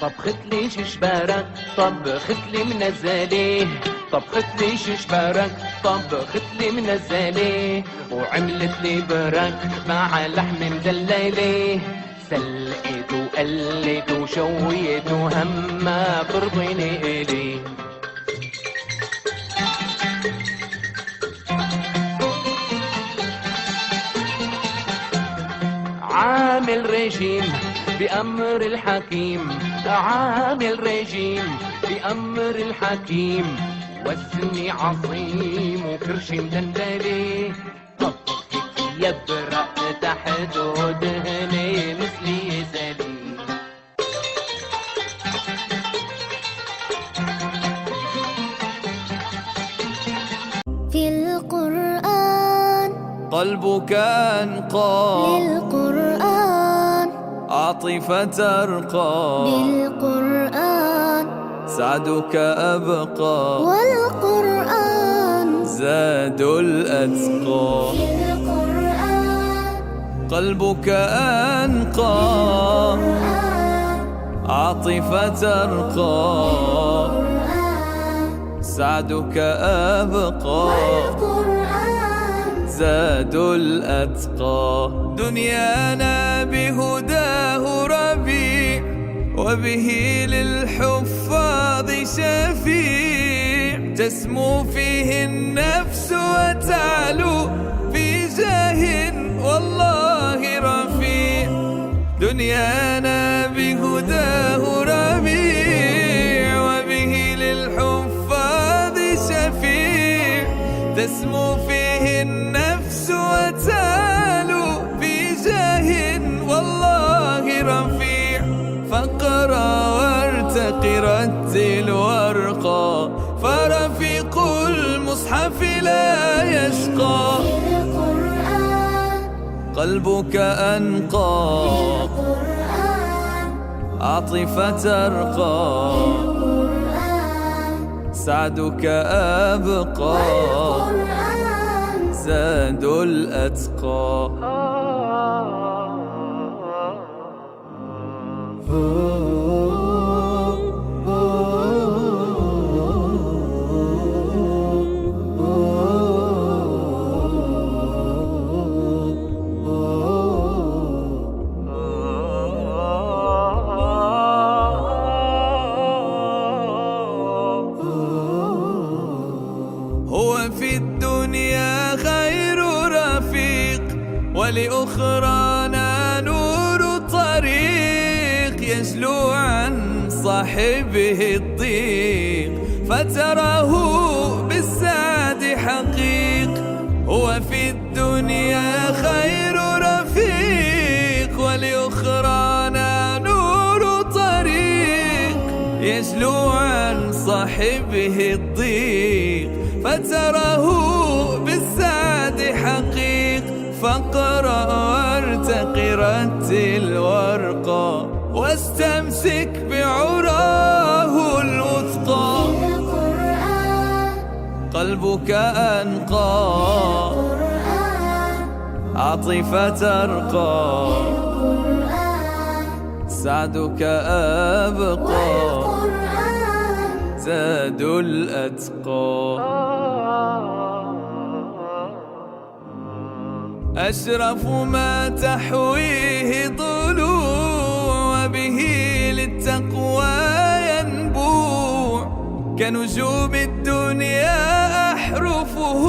طبخت لي شبارك طبخت لي منزليه، طبخت لي شبارك طبخت لي منزليه، وعملت لي برك مع لحم مدلليه، سلقت وقلت وشويت وهما ترضيني إلي. عامل رجيم بأمر الحكيم، عامل رجيم بأمر الحكيم، وزني عظيم وكرش مدندلي، طبخك يبرق تحت ودهني مثلي سليم. في القرآن قلبك أنقى للقرآن، عاطفة أرقى بالقرآن سعدك أبقى، والقرآن زاد الأتقى. في القرآن قلبك أنقى عاطفة أرقى سعدك أبقى، زاد الأتقى. دنيانا بهداه ربيع، وبه للحفاظ شفيع، تسمو فيه النفس وتعلو في جاه والله رفيع. دنيانا بهداه ربيع، وبه للحفاظ شفيع، تسمو فيه النفس وتعلو في جاه والله رفيع. فاقرأ وارتقي رتل وارقى، فرفيق المصحف لا يشقى. قلبك أنقى عاطفة أرقى سعدك أبقى، زاد الأتقى. هو في الدنيا خير رفيق، ولأخرانا نور طريق، يجلو عن صاحبه الضيق، فتراه بالسعد حقيق. هو في الدنيا خير رفيق، ولأخرانا نور طريق، يجلو عن صاحبه الضيق، فتراه بالسعد حقيق. فاقرأ وارتقي رتل وارقى، واستمسك بعراه الوثقى. قلبك أنقى عاطفة أرقى سعدك أبقى، زاد الأتقى. أشرف ما تحويه ضلوع، وبه للتقوى ينبوع، كنجوم الدنيا أحرفه،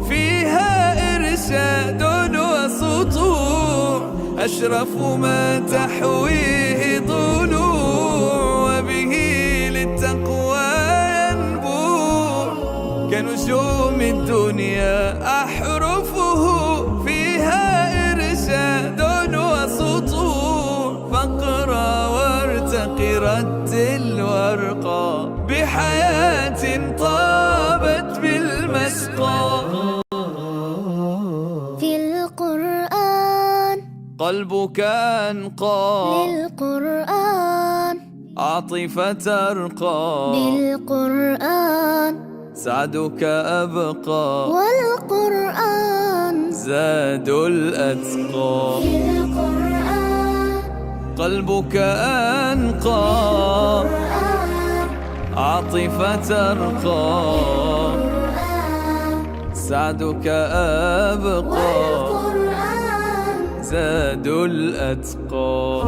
فيها إرشاد وسطوع. أشرف ما تحويه ضلوع، وبه للتقوى ينبوع، كنجوم الدنيا أحرفه، فيها إرشاد وسطوع. فاقرأ وارتقي رتل وارقى، بحياة طابت بالمسقى. في القرآن قلبك أنقى للقرآن، عاطفة أرقى بالقرآن سعدك أبقى، والقرآن زاد الأتقى. في القرآن قلبك أنقى عاطفة ترقى سعدك أبقى زاد الأتقى